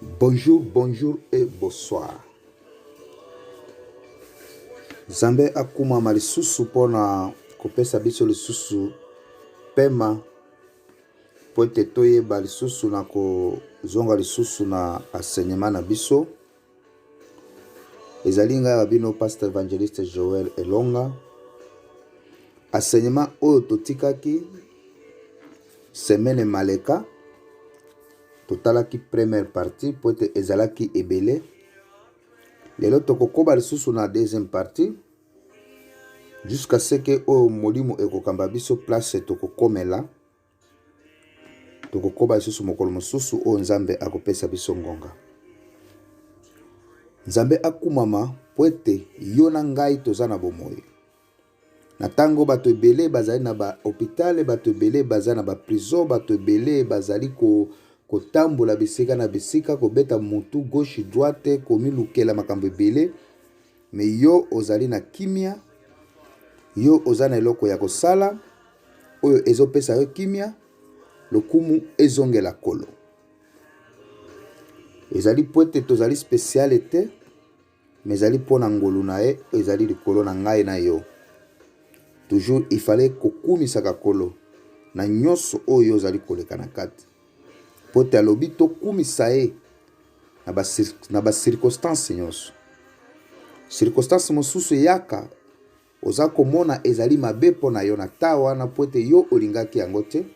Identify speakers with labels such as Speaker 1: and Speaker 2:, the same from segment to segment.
Speaker 1: Bonjour, bonjour et bonsoir. Nzambe akumama lisusu mpona kopesa biso lisusu pema po ete toyeba lisusu na kozonga lisusu na enseignement na biso. Ezali ngai bino pasteur évangéliste Joël Elonga. Enseignement oyo totikaki semaine maleka totalaki première partie po ete ezalaki ebele. Lelo tokokoba lisusu na deuxième partie jusqu'à ce que oyo molimo ekokamba biso place tokokomela tokokoba lisusu mokolo mosusu oyo nzambe akopesa biso ngonga. Nzambe akumama po ete yo na ngai toza na bomoi. Na tango bato ebele bazali na ba hôpital, bato ebele bazali na ba prison, bato ebele bazali kotambola bisika na bisika, kobeta mutu gauche droite, komilukela makambo ebele. Me yo ozali na kimia, yo ozali na eloko ya kosala oyo ezopesa yo kimia, lokumu ezongela kolo. Ezali po ete tozali spécialité, mais ezali pona ngolu na ye, ezali likolo na ngai na yo. Toujours il fallait kokumisaka kolo na nyonso oyo ozali koleka na kati. Po te alobi tokumisa ye na ba circonstance nyonso. Circonstance mosusu yaka oza komona ezali mabe pona yo na ta wana po te yo olingaki yango te.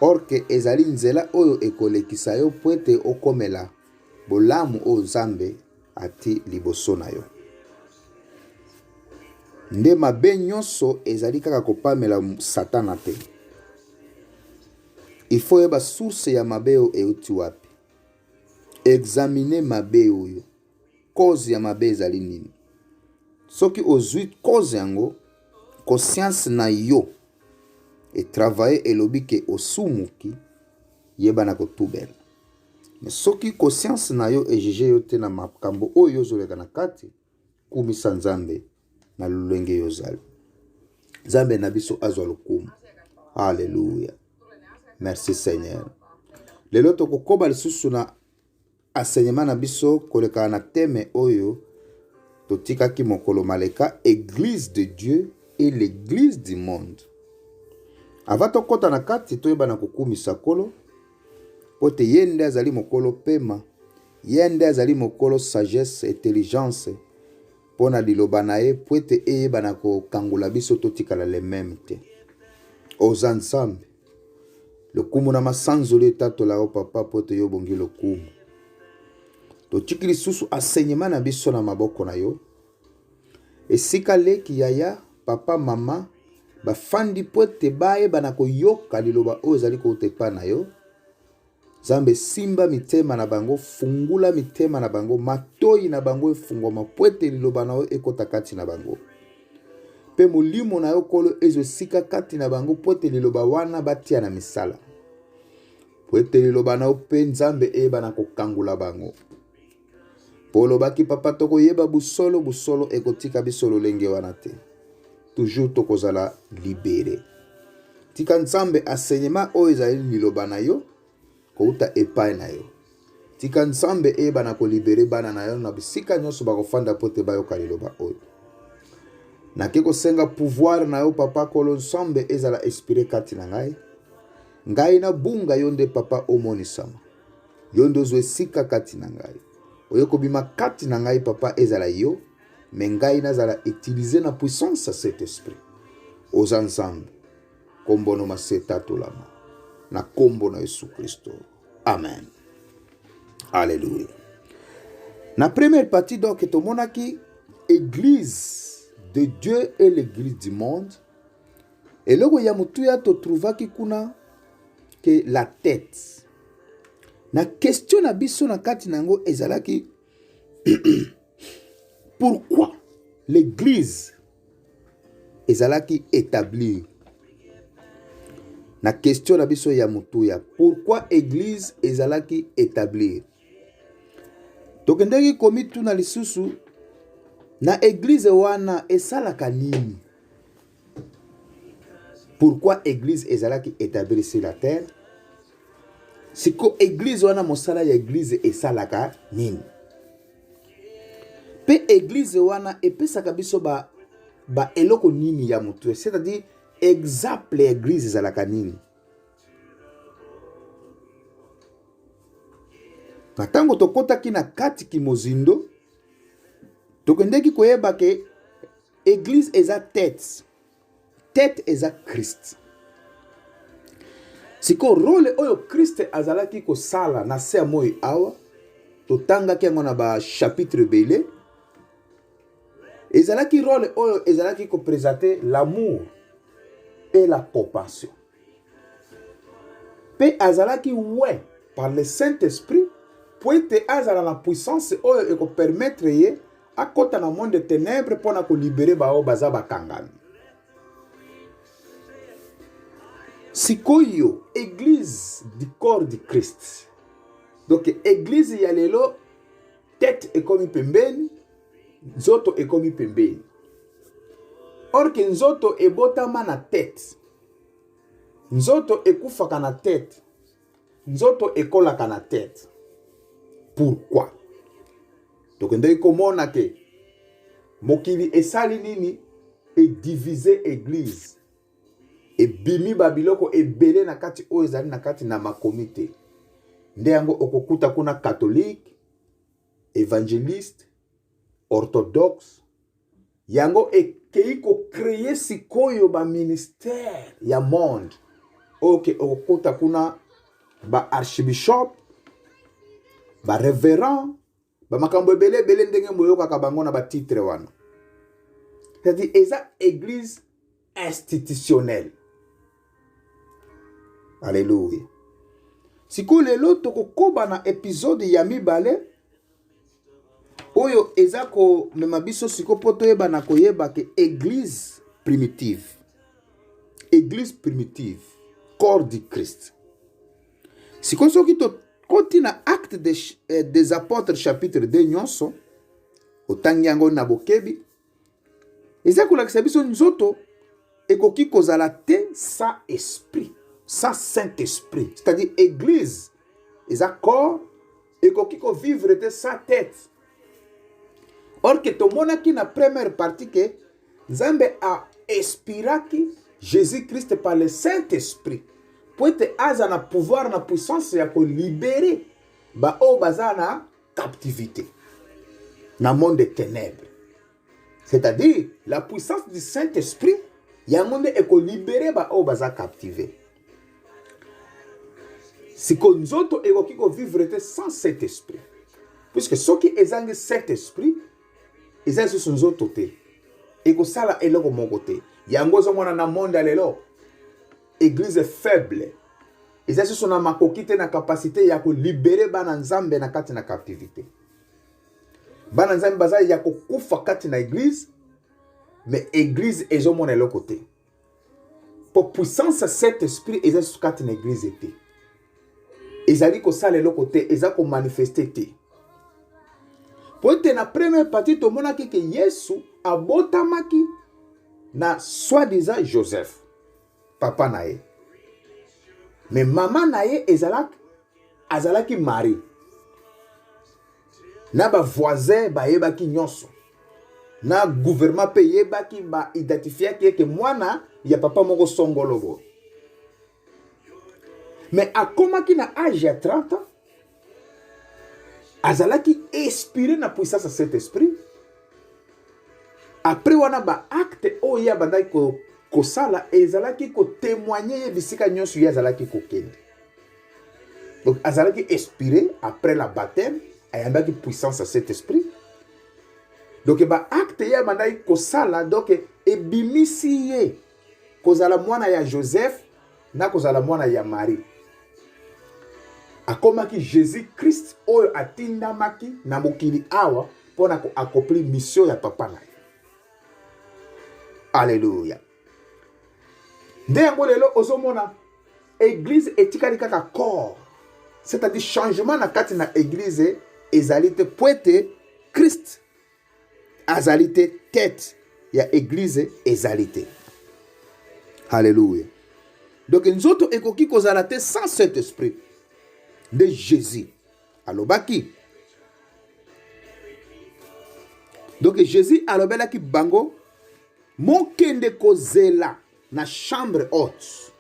Speaker 1: Or que ezali nzela oyo ekolekisa yo po ete okomela bolamu oyo Nzambe ati liboso na yo. Nde mabe nyonso ezali kaka kopamela satana te. Il faut yeba source ya mabe oyo euti wapi. Examiner mabe oyo. Cause ya mabe ezali nini. Soki ozwi cause yango, conscience na yo et travailler elobi ke osumuki yeba na kotubela. Mais soki conscience na yo ejuge yo te na makambo oyo ozoleka na kati, kumisa Nzambe na lulenge yozali. Nzambe na biso azwa lokumu. Alléluia. Merci Seigneur. Lelo tokokoba lisusu na enseignement na biso koleka na teme oyo totikaki mokolo maleka, Église de Dieu et l'Église du monde. Avant tokota na kati toyeba na kokumisa kolo pote yende azali mokolo pema, yende azali mokolo sagesse, intelligence pona liloba na ye po ete eyeba na kokangula biso totikala le même te. Oza Nzambe lokumu na masanzoli etatola o papa po ete yo bongi lokumu. Totiki lisusu enseignement na biso na maboko na yo. Esika leki yaya papa mama bafandi po ete bayeba na koyoka liloba oyo ezali kotepa na yo. Nzambe simba mitema na bango, fungula mitema na bango, matoi na bango efungwama po ete liloba na yo ekota kati na bango. Pe molimo na yo kolo ezosika kati na bango po ete liloba wana batia na misala. Po ete liloba na yo pe Nzambe eyeba na kokangula bango. Polo baki papa toko yeba busolo ekotika biso lolenge wana te. Toujours tokozala libéré. Tika Nzambe enseignement oyo ezali liloba na yo kouta epai na yo. Tika Nzambe eyeba na kolibere bana na yo na bisika nyonso bakofanda po te bayoka liloba oyo. Nake kosenga pouvoir na yo papa kolo Nzambe ezala esprit kati na ngai. Ngai na bunga yonde papa omonisama. Yondo zwe sika kati na ngai. Oyeko bima kati na ngai papa ezala yo. Mais ngai nazala utiliser na puissance à cet esprit. Oza Nzambe. Kombo no maseta tolama. Na kombo na Yesu Kristo. Amen. Alléluia. Na première partie donc tomonaki Église de Dieu et l'Église du monde. Et loko ya mutuya to trouvaki kuna que la tête. Na question na biso na kati nango ezalaki pourquoi l'Église ezalaki établie. Na question na biso ya mutuya, pourquoi Église ezalaki établie. Tokendeki komitu na lisusu na Église wana esalaka nini. Pourquoi Église ezalaki établie sur la terre. Siko église wana mosala ya église esalaka nini? Pe église wana epesaka biso ba eloko nini ya mutu, c'est-à-dire exemple église ezalaka nini? Na tango tokotaki na kati kimozindo, tokendeki koyeba ke église eza tête eza Christ. Siko role oyo Christ azalaki kosala na se moi awa, totangaki yango na ba chapitre belé, ezalaki role oyo ezalaki ko présenter l'amour et la compassion. Pe azalaki par le Saint-Esprit pour ete azala na puissance oyo eko permettre ye akota na monde de ténèbres pour na ko libérer ba o baza bakangami. Sikoyo, église du corps du Christ. Donc, église ya lelo, tête ekomi pembeni, nzoto ekomi pembeni. Or que nzoto ebotama na tête. Nzoto ekufaka na tête. Nzoto ekolaka na tête. Pourquoi? Donc, ndenge komona ke mokili esali nini et diviser église. Et bimi babiloko ebele na kati o ezali na kati na makomite. Nde yango okokuta kuna catholique, évangéliste, orthodoxe. Yango ekei ko créer sikoyo ba ministère ya monde. Ok, okokuta kuna ba archbishop, ba révérend, ba makambo ebele ebele ndenge moyoka ka bango na ba titre wana. C'est-à-dire eza église institutionnelle. Alléluia. Siko lelo tokokoba na épisode ya mibale oyo ezako mema biso siko poto yeba na koyeba ke église primitive. Église primitive, corps du Christ. Siko soki to koti na acte des apôtres chapitre 2 nyonso otangi yango na bokebi ezako la biso nzoto ekoki kozala te sa esprit. Sans Saint-Esprit, c'est-à-dire église, et corps, et qu'on vivre de sa tête. Or que tout le monde qui na première partie que Zambe a inspiré Jésus-Christ par le Saint-Esprit pour être à pouvoir, na puissance ya ko libérer ba o bazana captivité na monde des ténèbres. C'est-à-dire la puissance du Saint-Esprit ya monde e ko libérer ba o baza captivé. Si konzoto ekoki ko vivre sans cet esprit, puisque ceux qui ezangi cet esprit, ezangi son nzoto te, eko sala eloko moko te. Yango zomona na monde lelo, église faible, ezangi son makoki te na capacité ya ko libérer bana nzambe na kati na captivité. Bana nzambe baza ya ko kufa kati na église, mais église ezomona eloko te. Pour puissance cet esprit ezangi kati na église te. Ezali ko sale lo côté ezali ko manifester te. Pour être na première partie to mona ke Yesu abotamaki na soi-disant Joseph papa na ye. Mais maman na ye azalaki Marie. Na ba voisin ba yebaki nyonso. Na gouvernement pe yebaki ba identifier ke mwana ya papa moko songologo. Mais à comment qui na âge de 30 ans, azalaki inspiré na puissance de cet esprit. Après wana ba acte oya bandai ko sala ezalaki ko témoigner bisika nyonso ya azalaki ko kende. Donc azalaki inspiré après la baptême ayambaki puissance de cet esprit. Donc ba acte ya bandai ko sala donc ebimisi ye kozala mwana ya Joseph na kozala mwana ya Marie. Akomaki Jésus-Christ oyo atindamaki na mokili awa pona ko accomplir mission ya papa na ye. Alléluia. Ndengo lelo ozomona église etikali kaka corps. C'est-à-dire changement na kati na église ezalite poete Christ azalite tête ya église ezalite. Alléluia. Donc nzoto ekoki kozala te sans cet esprit. de Jésus. Alobaki. Donc Jésus alobelaki bango mokende kozela na chambre haute.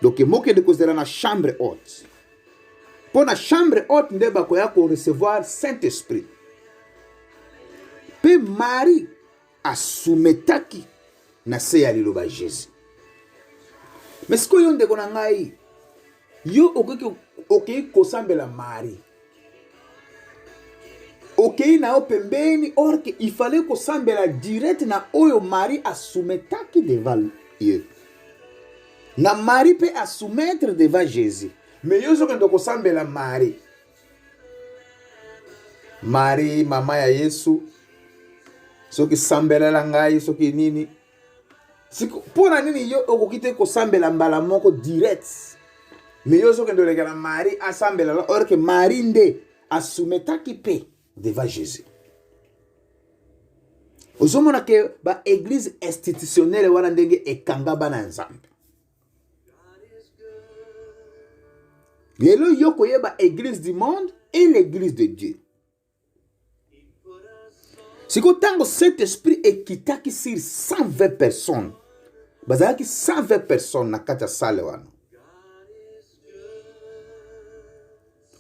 Speaker 1: Donc mokende kozela na chambre haute. Pour la chambre haute nde bakoya ko recevoir Saint-Esprit. Pe Marie asumetaki na se ya liloba Jésus. Mais ce que yon de kona ngai yo okei kosambela Marie. Okei na yo pembeni or que il fallait kosambela direct na oyo Marie asumetaki devant Dieu. Na Marie peut soumettre devant Jésus. Mais yo so kendo kosambela Marie. Marie mama ya Yesu. Soki sambela la ngai soki nini. Pona nini yo okokite kosambela mbala moko direct. Mais yo so kendo lekala Marie asambela la or que Marie nde asumetaki pe devant Jésus. Ozomona ke ba église institutionnelle wana ndenge ekanga bana nzambe. Lelo yoko yeba église du monde et l'église de Dieu. Si ko tango Saint-Esprit ekitaki sur 120 personnes. Bazalaki 120 personnes na kata sale wana.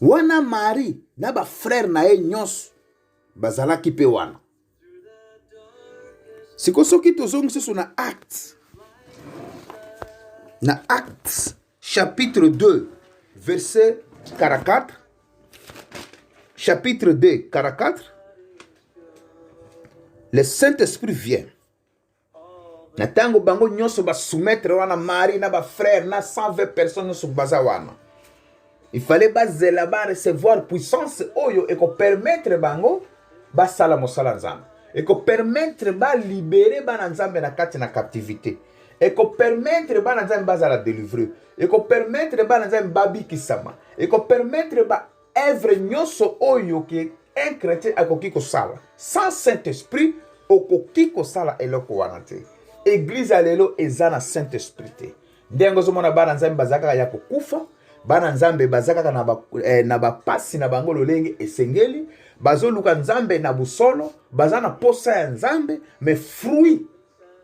Speaker 1: Wana Marie na ba frère na ye nyos bazalaki pe wana. Siko soki tozongisi so na Actes. Na Actes chapitre 2 verset 44. Chapitre 2 44. Le Saint-Esprit vient. Na tango bango nyonso ba soumettre wana Marie na ba frère na 120 personnes sur baza wana. Il fallait bazela ba recevoir puissance oyo et ko permettre bango ba sala mosala nzambe. Et ko permettre ba libérer ba nzambe na kati na captivité. Et ko permettre ba nzambe bazala délivrer. Et ko permettre ba nzambe babikisama. Et ko permettre ba œuvre nyonso oyo ki un chrétien akoki ko sala. Sans Saint-Esprit okoki ko sala eloko wana te. Église alelo ezana Saint-Esprit te. Ndengo zomona ba nzambe bazaka ya kokufa. Bana nzambe bazaka na ba pasi na bango lolenge esengeli bazoluka nzambe na busolo bazana posa ya nzambe mais fruit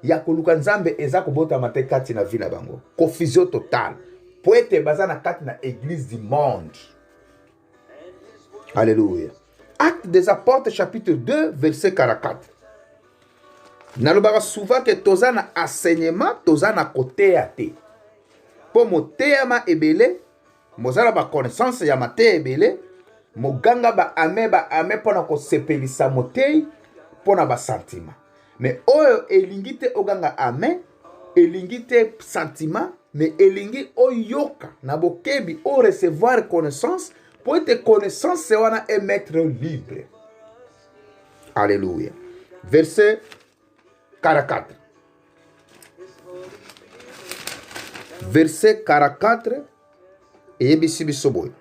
Speaker 1: ya koluka nzambe eza kobota mate kati na vie na bango confusion totale poete bazana kati na église du monde. Alléluia. Actes des apôtres chapitre 2 verset 44. Nalobaka souvent que tozana enseignement tozana côté ya te. Po motema ebele mozala ba connaissance ya mate ebele moganga ba ame pona ko sepelisa motei pona ba sentiment. Mais oyo elingi te oganga ame elingi te sentiment mais elingi oyoka na bokebi o recevoir connaissance pour être connaissance wana et mettre libre. Alléluia. Verset 44. Verset 44. Et Bisoboy.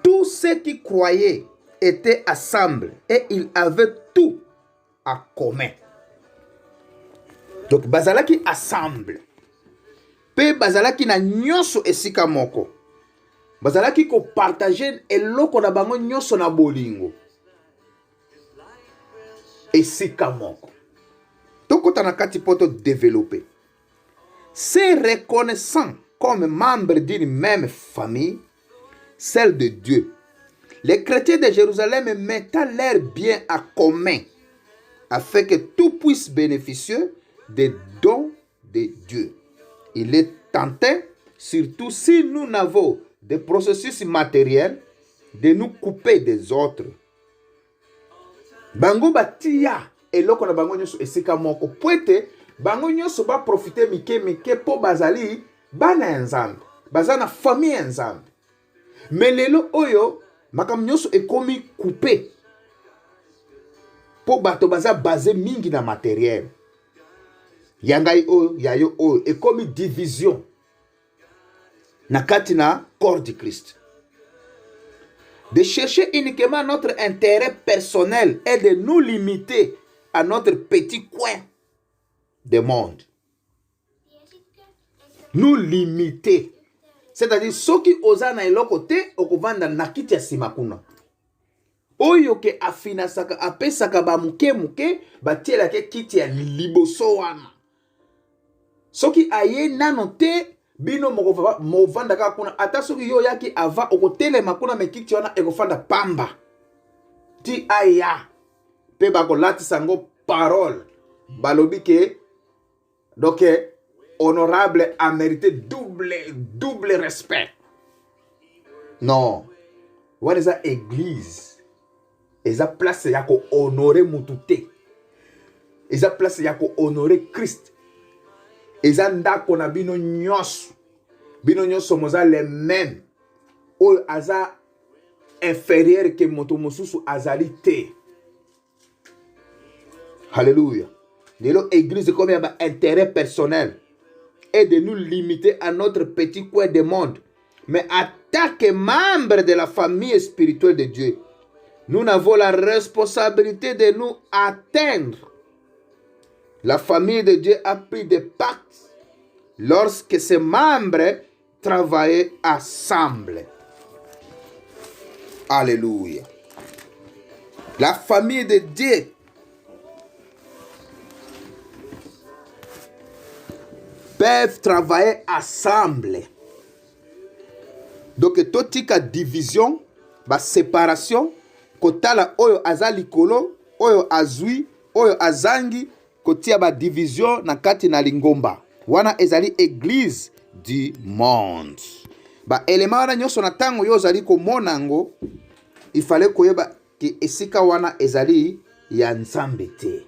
Speaker 1: Tous ceux qui croyaient étaient assemblés et ils avaient tout en commun. Donc, bazalaki assemble. Pe bazalaki na nyonso esika moko. Bazalaki ko partager eloko na bango nyonso na bolingo. Esika moko. Tokota na kati poto développer. Se reconnaissant comme membre d'une même famille, celle de Dieu, les chrétiens de Jérusalem mettant leurs biens en commun afin que tout puisse bénéficier des dons de Dieu. Il est tenté, surtout si nous n'avons des processus matériels, de nous couper des autres. Bango batia eloko na bango nyonso esika moko poete bango nyonso ba profiter mike po bazali bana nzambe bazana famille nzambe. Mais lelo oyo makam nyonso ekomi coupé po bato baza basé mingi na matériel. Yangai oyo yayo oyo ekomi division na kati na corps du Christ. De chercher uniquement notre intérêt personnel et de nous limiter à notre petit coin de monde. nous limiter. C'est-à-dire, ceux qui osent na eloko te, okovanda na kiti ya sima kuna. Oyo ke afina saka apesaka ba muke muke, batiela ke kiti ya liboso wana. Soki aye nano te, bino movanda kaka kuna. Ata soki yo yaki ava, okotelema kuna me kiti wana ekofanda pamba. Ti aya. Pe bako lati sango parole. Balobi ke, donc, honorable a mérité double respect. Non. Wana eza église. Eza place ya ko honorer mutute. Eza place ya ko honorer Christ. Eza ndako na bino nyonso. Bino nyonso moza les mêmes. Oyo aza inférieur ke moto mosusu azali te. Alléluia. Lelo église comme un intérêt personnel et de nous limiter à notre petit coin de monde. Mais en tant que membre de la famille spirituelle de Dieu, nous avons la responsabilité de nous atteindre. La famille de Dieu a pris des pactes lorsque ses membres travaillaient ensemble. Alléluia. La famille de Dieu peuvent travailler ensemble. Donc, totika division, ba séparation, kotala oyo azali kolo, oyo azui, oyo azangi, kotia ba division na kati na lingomba. Wana ezali église du monde. Ba elema wana nyoso na tango yo zali ko monango, il fallait koyeba ki esika wana ezali ya nzambe te.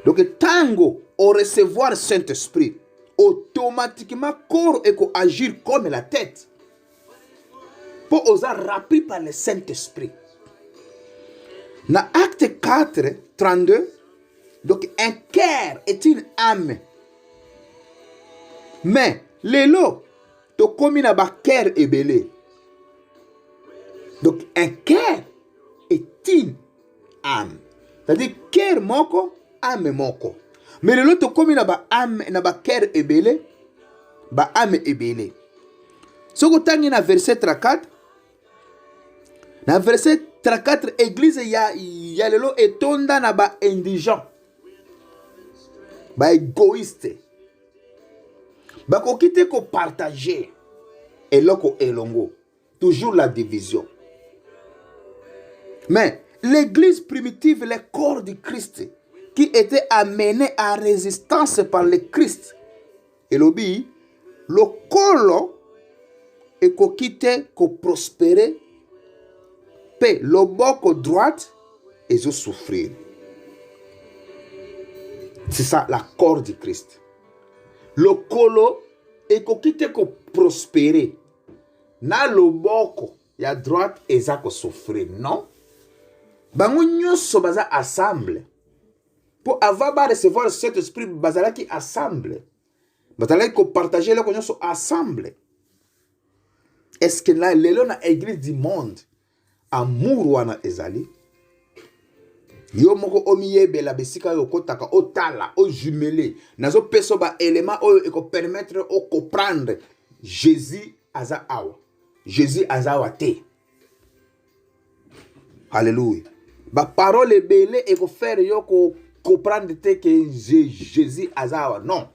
Speaker 1: Donc, tango au recevoir Saint-Esprit, automatiquement, corps et agir comme la tête. Pour oser rappris par le Saint-Esprit. Dans Acte 4, 32, donc un cœur est une âme. Mais, l'élo, to komi na ba cœur ébélé. Donc, un cœur est une âme. C'est-à-dire, cœur moko, âme moko. Mais le lot comme na ba âme na ba cœur ébélé, ba âme ébélé. Ce que tangi na verset 34, na verset 34 église ya le lot etonda na ba indigent, ba égoïste, ba ko kite ko partager eloko elongo, toujours la division. Mais l'église primitive, le corps du Christ, qui était amené à résistance par le Christ. Et l'obi, le colo et ko quitte ko prospérer, pe le boko droite et zo souffrir. C'est ça la corps du Christ. Le colo et ko quitte ko prospérer. Na le boko ya droite et za ko souffrir. Non. Bango nyonso baza assemble. Pour avoir recevoir cet esprit, bazala qui assemble. Bazala qui partager le connaissance ensemble. Est-ce que là, l'élo na église du monde, amour wana ezali? Yo moko omiye la besika yo kotaka otala o jumelé. Nazo peso ba élément oyo eko permettre o comprendre Jésus aza awa. Jésus aza wa te. Alléluia. Ba parole belé eko faire yo ko comprendre que Jésus azawa. Non.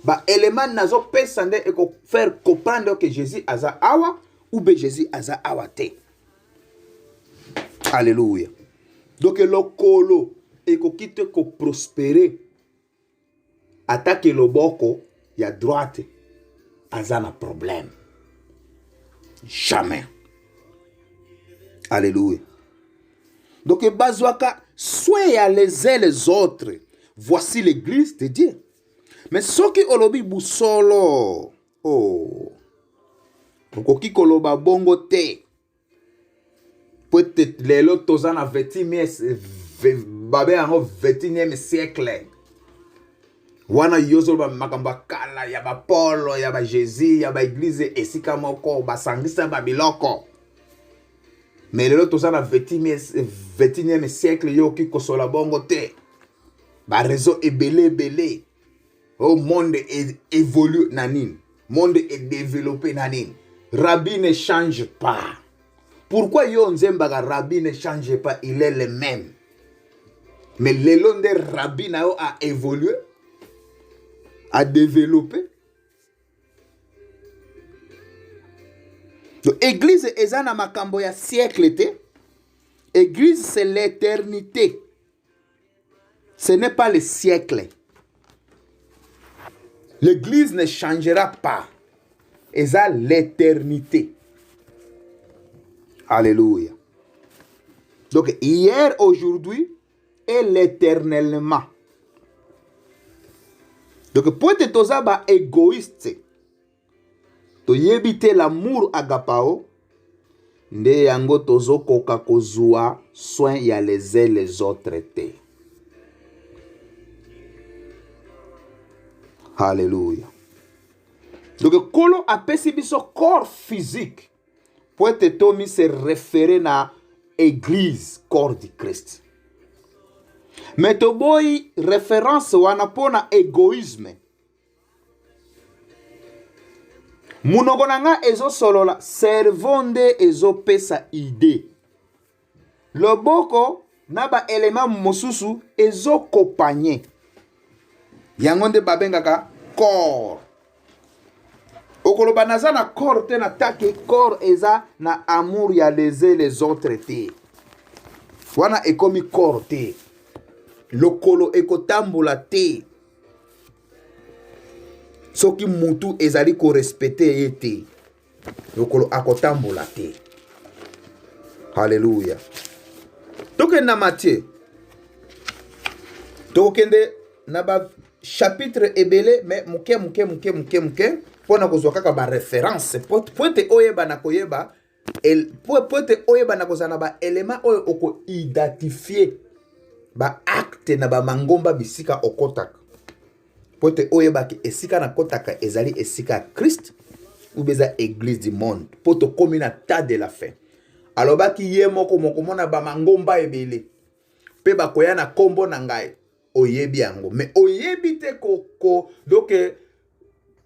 Speaker 1: Ba élément nazo pesande et faire comprendre que Jésus aza awa ou be Jésus aza awa te. Alléluia. Donc le kolo et ko kite ko prospérer. Attaque le boko ya droite aza na problème. Jamais. Alléluia. Donc bazwaka soyez les uns les autres. Voici l'église de Dieu. Mais ce qui olobi busolo. Oh. Koki koloba bongo te. Peut-être les lots tozana 21e siècle. Wana yozo ba makamba kala ya ba Paul ya ba Jésus ya ba église esika moko ba sangisa ba biloko. Mais le tout ça dans 21e siècle yo ki kosola bongo te. Ba réseau ebele. Oh, monde est évolue nanin. Monde est développé nanin. Rabbi ne change pas. Pourquoi yo nzembaga Rabbi ne change pas? Il est le même. Mais le long de Rabbi a évolué, a développé. Donc, Église est na makambo ya siècle te. Église c'est l'éternité. Ce n'est pas le siècle. L'église ne changera pas. Et ça, l'éternité. Alléluia. Donc, hier, aujourd'hui, et l'éternellement. Donc, pour être tosaba égoïste, to yebite l'amour agapao, nde yango tozo koka kozua soin ya les autres te. Alléluia. Donc, kolo apesi biso corps physique. Pour être tomi se référer na église, corps du Christ. Mais to boy référence wana pona égoïsme. Munoko nanga ezo solola servonde ezo pesa idée. Loboko naba élément mosusu ezo kopanye. Yangonde babengaka corps. Okoloba naza na corps te na take corps eza na amour ya les autres te. Wana ekomi corps te. Lokolo ekotambola te. Soki mutu ezali ko respecter ye te. Lokolo akotambola te. Alléluia. Toke na Matthieu. Tokende na ba chapitre ebele mais muke pona kozwa kaka ba référence pote oyeba na koyeba pote oyeba na kozana ba élément oyo oko identifier ba acte na ba mangomba bisika okotaka pote oyeba ki esika na kotaka ezali esika Christ ou beza église du monde poto komi na tas de la fin alobaki ye moko mona ba mangomba ebele pe ba koya na kombo na ngai oyebi yango mais oyebi te donc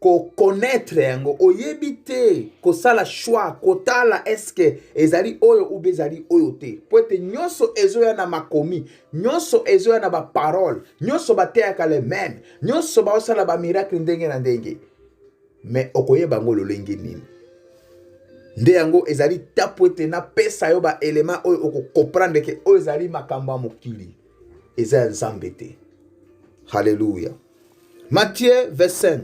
Speaker 1: ko connaître yango oyebi te ko sala choix ko tala est-ce que ezali oyo ou bezali oyo te poete nyonso ezoya na makomi nyonso ezoya na ba parole nyonso bateyaka le même nyonso ba osala ba miracle ndenge na ndenge mais okoyeba ngo lolenge nini nde yango ezali tapoete na pesa yo ba élément oyo oko comprendre que oyo ezali makamba mokili eza nzambe te. Alléluia. Matthieu 25.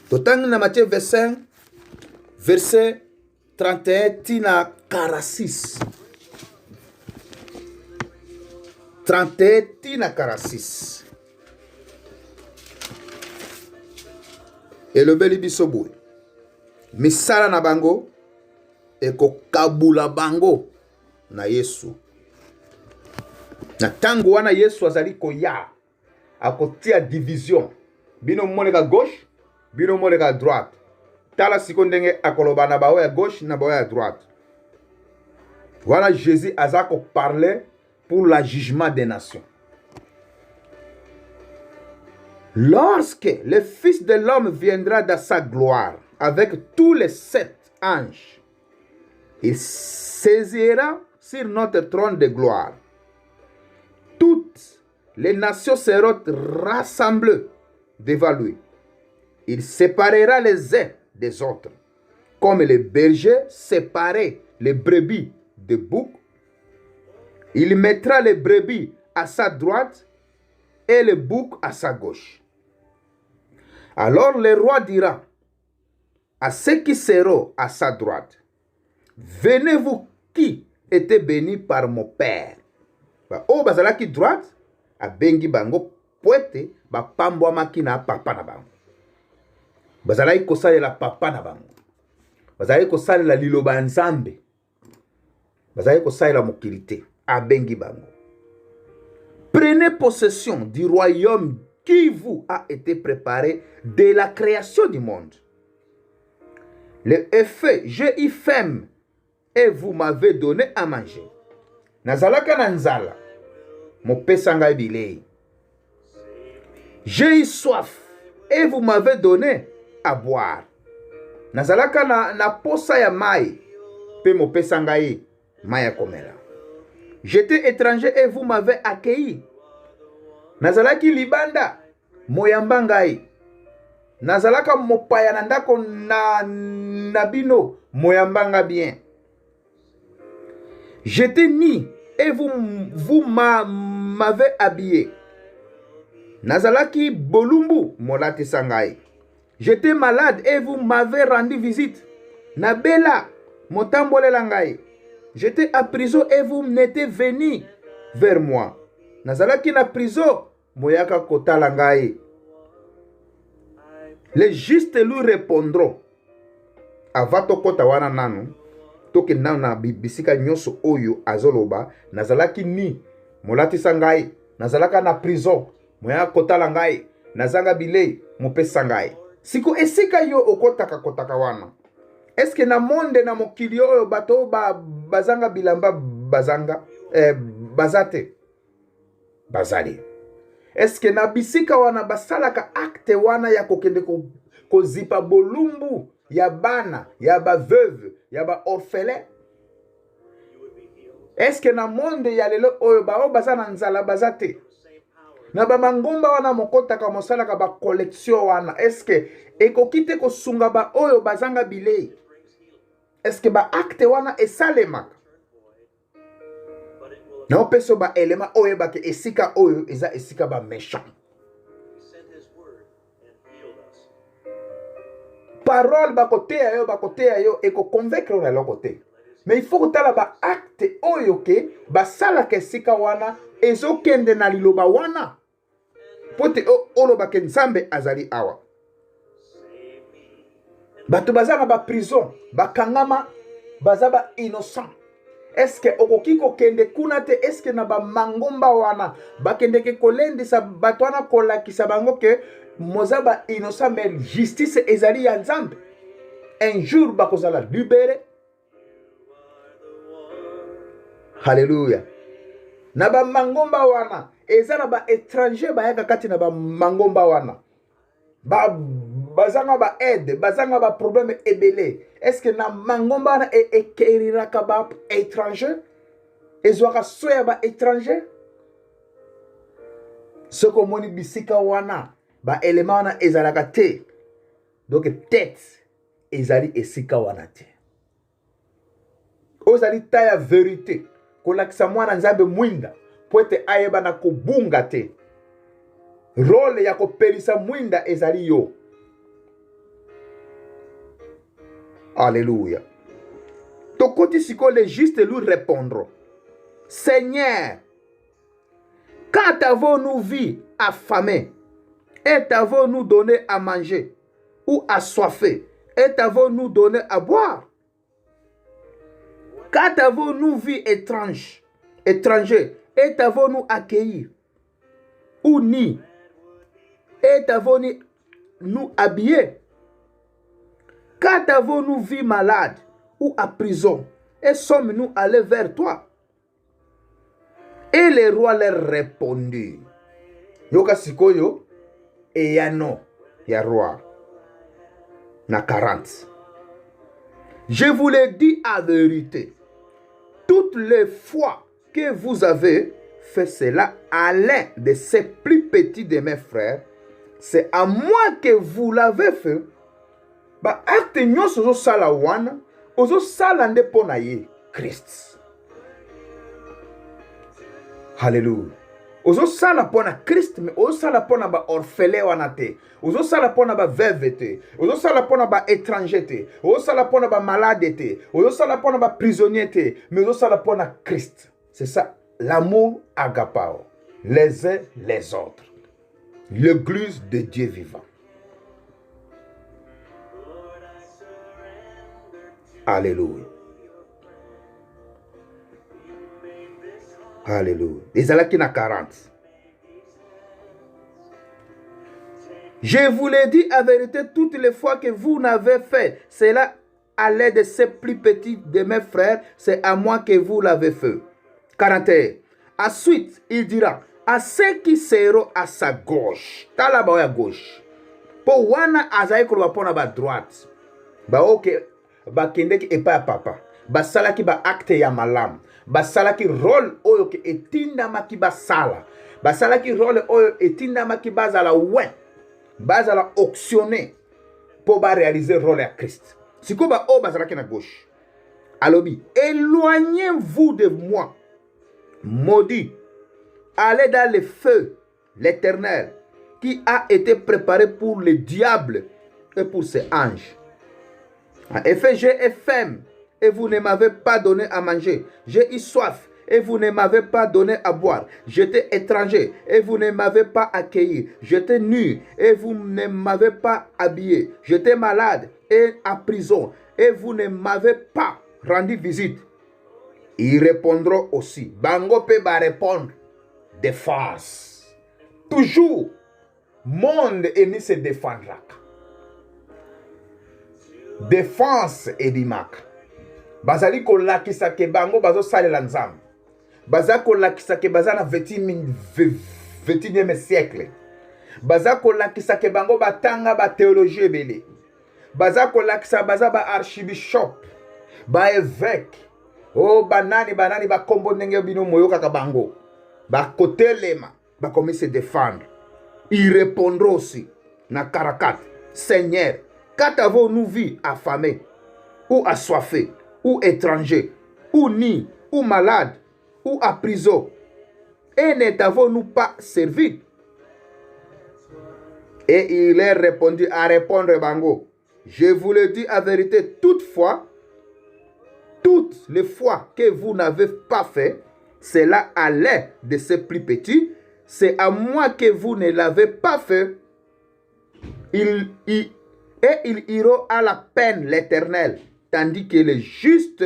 Speaker 1: Totang na Matthieu 25 verset 31 tina 46. 31 tina 46. Elobeli biso boye. Misala na bango eko kabula bango na Yesu. Na tango wana Yesu azali koya akotia division bino moleka gauche bino moleka droite tala sikondenge akoloba na bawe ya gauche na bawe ya droite wana Jésus azako parler pour le jugement des nations. Lorsque le Fils de l'homme viendra dans sa gloire avec tous les 7 anges, il saisira sur notre trône de gloire. Toutes les nations seront rassemblées devant lui. Il séparera les uns des autres, comme les bergers séparaient les brebis des boucs. Il mettra les brebis à sa droite et les boucs à sa gauche. Alors le roi dira à ceux qui seront à sa droite, venez vous qui étaient bénis par mon Père. O bazalaki droite abengi bango poete ba pambwa makina papa na bango. Bazalaki kosalela papa na bango. Bazalaki kosalela liloba nzambe. Bazalaki kosalela mokilité abengi bango. Prenez possession du royaume qui vous a été préparé dès la création du monde. Le effet, j'ai eu faim et vous m'avez donné à manger. Nazalaka na nzala mopesa ngai bilei. J'ai eu soif et vous m'avez donné à boire. Nazalaka na posa ya mai pe mopesa ngai mai ya komela. J'étais étranger et vous m'avez accueilli. Nazalaki libanda moyamba ngai. Nazalaka mopaya na ndako na bino moyamba nga bien. J'étais nu et vous m'avez habillé. Nazalaki bolumbu molati sangai. J'étais malade et vous m'avez rendu visite. Nabela motambolela ngai. J'étais à prison et vous n'êtes venu vers moi. Nazalaki na prison moyaka kotala ngai. Les justes lui répondront. Avato kota wana nanu. Toke na bisika nyoso oyo azoloba. Nazalaki ni molati sangai. Nazalaka na prison moyaka kotala ngai. Nazanga bilei mopesa ngai. Siko esika yo kotaka wana. Eske na monde na mokili oyo bato bazanga bilamba bazate bazali. Eske na bisika wana basalaka acte wana ya kokende kozipa bolumbu ya bana, ya ba veuve, ya ba orphelin. Eske na monde ya lelo oyo bazana nzala bazate. Na ba mangomba wana mokotaka mosalaka ba collection wana. Eske ekokite kosunga ba oyo bazanga bilei. Eske ba acte wana esalemaka. Na opeso ba elema oyo bake esika oyo eza esika ba méchant. Parole bakotea yo eko convaincre na lokote. Mais il faut kotala ba acte oyo ke basala ke esika wana ezokende na liloba wana. Pote oloba ke nzambe azali awa. Bato bazana ba prison, bakangama bazaba innocent. Eske okokiko kende kuna te eske na ba mangomba wana bakende ke kolendisa bato wana kolakisa bango ke mozaba innocent mais justice ezali ya nzambe. Un jour bakozala libéré. Hallelujah. Na ba mangomba wana ezana ba étranger bayaka kati na ba mangomba wana. Bazanga ba aide, bazanga ba problème ebele. Est-ce que na mangomba na ekeriraka ba étranger? Ezwaka soya ba étranger? Soko moni bisika wana ba élément wana ezalaka te. Donc tête ezali esika wana te. Ozali ta ya vérité. Kolakisa mwana nzambe mwinda poete ayeba na kobunga te. Role ya kopelisa mwinda ezali yo. Alléluia. Tokoti siko les justes lui répondront. Seigneur, quand avons-nous vu affamés et avons-nous donné à manger, ou assoiffés et avons-nous donné à boire? Quand avons-nous vu étrangers et avons-nous accueilli, ou ni et avons-nous habillés? Quand avons-nous vu malade ou à prison et sommes-nous allés vers toi? Et les rois leur répondirent. Yoka sikoyo et yano ya roi na 40. Je vous l'ai dit à vérité. Toutes les fois que vous avez fait cela à l'un de ces plus petits de mes frères, c'est à moi que vous l'avez fait. Ba acte nyonso ozo sala wana, ozo sala nde pona ye Christ. Hallelujah. Ozo sala pona Christ, mais ozo sala pona ba orphelin wana te. Ozo sala pona ba veuve te. Ozo sala pona ba étranger te. Ozo sala pona ba malade te. Ozo sala pona ba prisonnier te. Mais ozo sala pona Christ. C'est ça, l'amour agapao. Les uns les autres. L'église de Dieu vivant. Alléluia. Alléluia. Ezalaki na 40. Je vous l'ai dit à vérité toutes les fois que vous n'avez fait cela à l'aide de ces plus petits de mes frères, c'est à moi que vous l'avez fait. 41. Ensuite, il dira, à ceux qui seront à sa gauche. Tala ba à gauche. Po wana azai ko ba pona ba droite. Ba oke ba kende ki epa papa. Ba sala ki ba acte ya malam. Ba sala ki rôle oyo ke etinda maki ba sala. Ba sala ki rôle oyo etinda maki ba zala ouais. Ba zala auctionner pour ba réaliser rôle à Christ. Siko ba o ba zala ki na gauche. Alobi, éloignez-vous de moi, maudit. Allez dans le feu, l'Éternel, qui a été préparé pour le diable et pour ses anges. En effet, j'ai faim et vous ne m'avez pas donné à manger. J'ai eu soif et vous ne m'avez pas donné à boire. J'étais étranger et vous ne m'avez pas accueilli. J'étais nu et vous ne m'avez pas habillé. J'étais malade et en prison et vous ne m'avez pas rendu visite. Ils répondront aussi. Bango peut va répondre de face. Toujours, monde ennemi se défendra. Défense et dimak. Bazali ko lakisa ke bango bazo sale la nzambe. Baza ko lakisa ke baza na 21e siècle. Baza ko lakisa ke bango batanga ba théologie belé. Baza ko lakisa baza ba archibishop. Ba évêque, oh banani ba kombo ndenge bino moyoka ka bango, ba kotelema, ba komi se défendre. Ils répondront aussi na karakat, Seigneur, quand avons-nous vu affamés, ou assoiffés, ou étrangers, ou nus, ou malades, ou à prison, et ne t'avons-nous pas servi? Et il leur répondit à répondre bango, je vous le dis en vérité, toutefois, toutes les fois que vous n'avez pas fait, cela à l'aide de ces plus petits, c'est à moi que vous ne l'avez pas fait. Ils iront à la peine l'éternel, tandis que les justes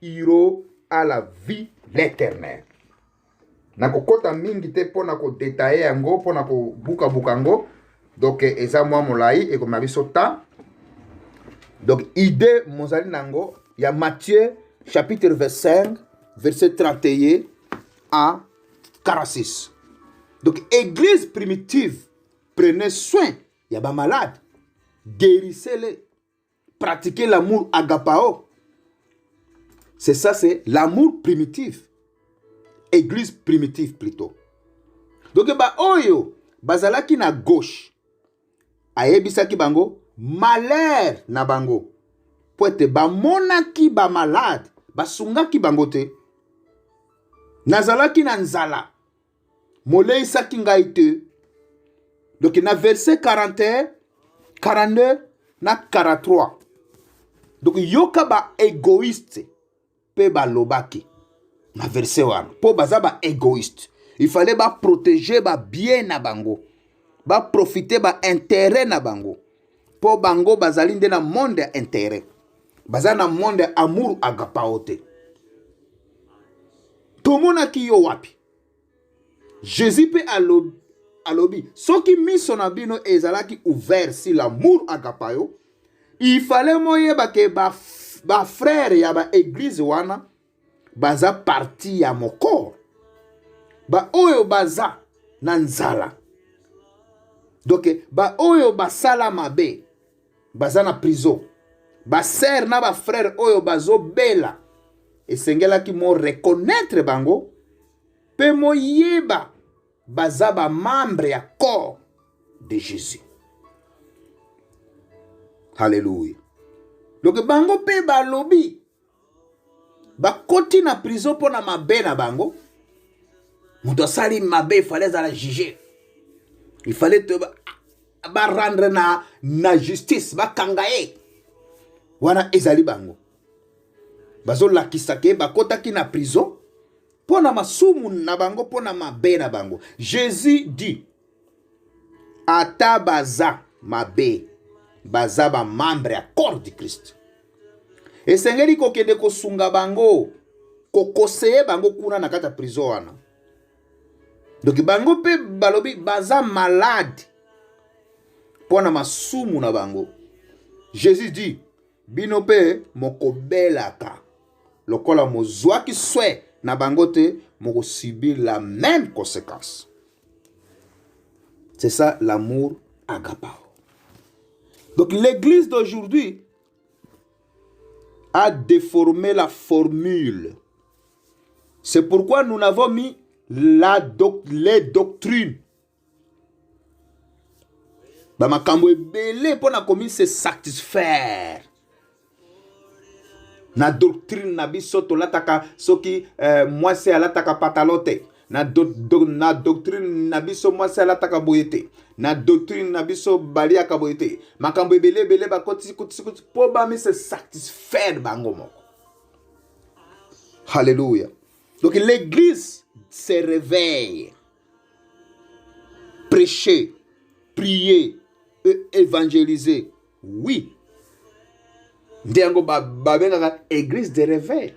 Speaker 1: iront à la vie l'éternel. Nakokota mingi te pona ko détailler yango pona ko buka bukango. Donc eza mwa molai et comme abiso ta. Donc idée mozali nango ya Matthieu chapitre 25 verset 31 à 46. Donc église primitive prenez soin ya ba malade, guérissez-les, pratiquez l'amour agapao. C'est ça, c'est l'amour primitif. Église primitive plutôt. Donc ba oyo bazalaki na gauche ayebisaki bango malheur na bango po ete bamonaki ba malade basungaki bango te. Nazalaki na nzala moleisaki ngai te. Donc na verset 41 42 na 43. Donc yoka ba égoïste pe ba lobaki na verset 1 po baza ba égoïste. Il fallait ba protéger ba bien na bango, ba profiter ba intérêt na bango. Po bango bazali nde na monde intérêt, baza na monde amour agapaote. Tomona ki yo wapi Jésus pe alobi soki miso na bino ezalaki ouvert si l'amour agapao, il fallait moyeba ke ba frère ya ba église wana baza parti ya moko, ba oyo baza na nzala. Donc ba oyo basala mabe baza na prison, ba sœur na ba frère oyo bazo bela esengela ki mo reconnaître bango pe moyeba baza ba membre ya corps de Jésus. Alléluia. Donc bango pe ba lobi ba koti na prison pona mabe na bango. Muto sali mabe, il fallait la juger. Il fallait te ba rendre na justice, ba kangaye. Wana ezali bango. Bazo lakisake ba kotaki na prison pona masumu na bango pona mabe na bango. Jésus dit ata baza mabe baza ba membre ya corps du Christ. Esengeli kokende kosunga bango kokoseye bango kuna na kata prison wana. Donc bango pe balobi baza malade pona masumu na bango. Jésus dit bino pe mokobelaka lokola mozwaki swe na bango te moko subir la même conséquence. C'est ça l'amour agapao. Donc l'église d'aujourd'hui a déformé la formule. C'est pourquoi nous n'avons mis les doctrines. Bamakambo ebele pour na komi se satisfaire. Na doctrine na biso to lataka soki moi c'est alataka patalote. Na doctrine na biso moi c'est alataka boyete. Na doctrine na biso balia ka boyete. Makambo ebele ba koti po ba mi se satisfaire bango moko. Alléluia. Donc l'église se réveille. Prêcher, prier, évangéliser. Oui. Ndiango ba église de réveil.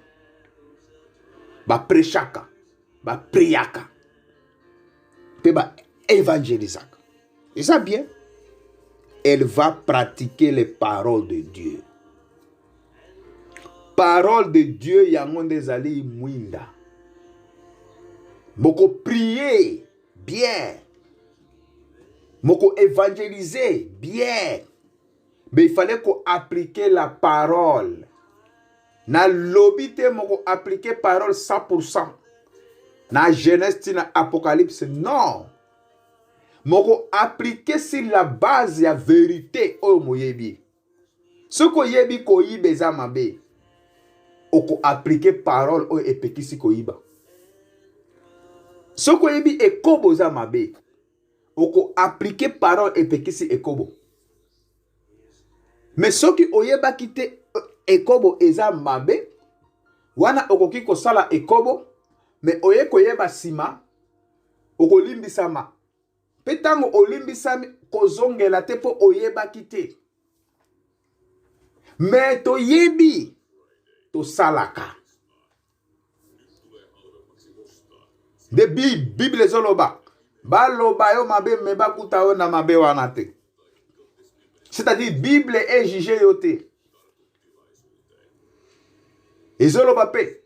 Speaker 1: Ba prêchaka, ba priaka. Pe ba évangélisaka. Et ça bien. Elle va pratiquer les paroles de Dieu. Parole de Dieu yango ndezali mwinda. Moko prier bien. Moko évangéliser bien. Mais il fallait qu'on applique la parole. Na lobité moko appliquer parole 100%. Na Genèse na Apocalypse non. Moko appliquer sur la base ya vérité o moyebi. Ce ko yebi ko yibeza mabe. Oko appliquer parole o epekisi ko yiba. Ce ko yebi ekobo za mabe. Oko appliquer parole epekisi ekobo. Mais ce qui oyeba kite ekobo eza mabe, wana okoki kosala ekobo, mais oye koyeba sima, oko limbisama. Petango olimbisami kozongela te po oyeba kite. Mais to yebi, to salaka. De Bible zoloba. Ba loba yo mabe meba kuta yo na mabe wana te. C'est-à-dire, Bible est jugée yoté. Et zoloba pe.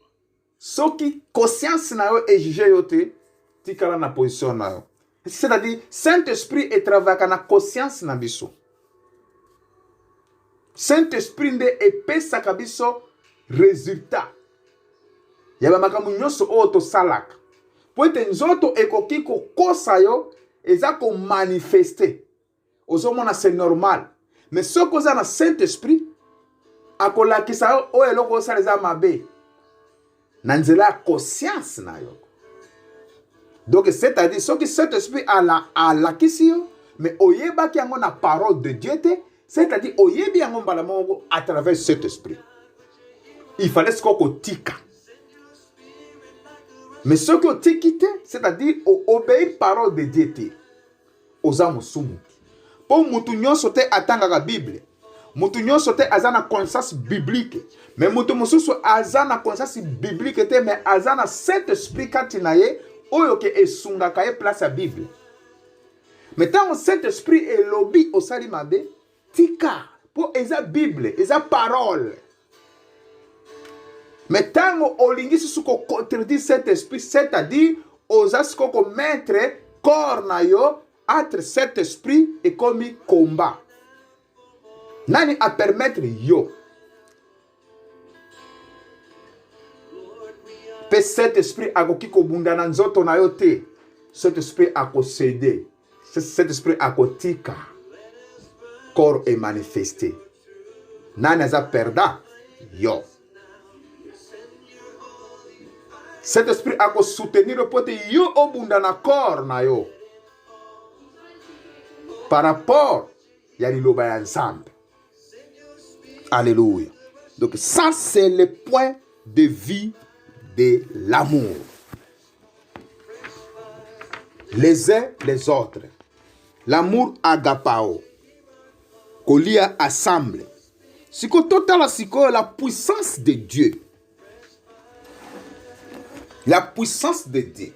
Speaker 1: Ce qui conscience na yo est jugée yoté, tikala na position na yo. C'est-à-dire, Saint-Esprit est travaillé na conscience na biso. Saint-Esprit nde epesa kabiso résultat. Yaba makamu nyonso oto salaka. Poete nzoto ekoki ko kosa yo eza ko manifester. Ozomona c'est normal. Mais ce que vous avez dans Saint-Esprit, akola kisa o eloko saleza mabe. Nanzela conscience na yo. Donc c'est-à-dire ce que Saint-Esprit a la kisio, mais oyeba ki yango na parole de Dieu te, c'est-à-dire oyebi yango mbala mongo à travers cet esprit. Il fallait ce qu'on tika. Mais ce que tikite, c'est-à-dire obéir parole de Dieu te. Oza musumu. Pour mutu nyonso te atanga la Bible. Mutu nyonso te azana conscience biblique. Mais mutu mususu azana conscience biblique te, mais azana cet esprit katinaye oyo ke esunga kaye place à Bible. Mais tant cet esprit est lobby au salimabe, tika pour eza Bible, eza parole. Mais tant olingi suko contredit cet esprit, c'est-à-dire osa suko mettre corps na yo entre cet esprit et comme combat. Nani a permettre yo. Pe cet esprit a ko bunda na nzoto na yo te. Cet esprit a ko céder. Cet esprit a ko tika. Corps est manifesté. Nani a perda yo. Cet esprit a ko soutenir le pote yo obunda na corps na yo. Par rapport, il y a l'Iloba ensemble. Alléluia. Donc ça, c'est le point de vue de l'amour. Les uns les autres. L'amour agapao. Kolia assemble. Siko total siko la puissance de Dieu. La puissance de Dieu.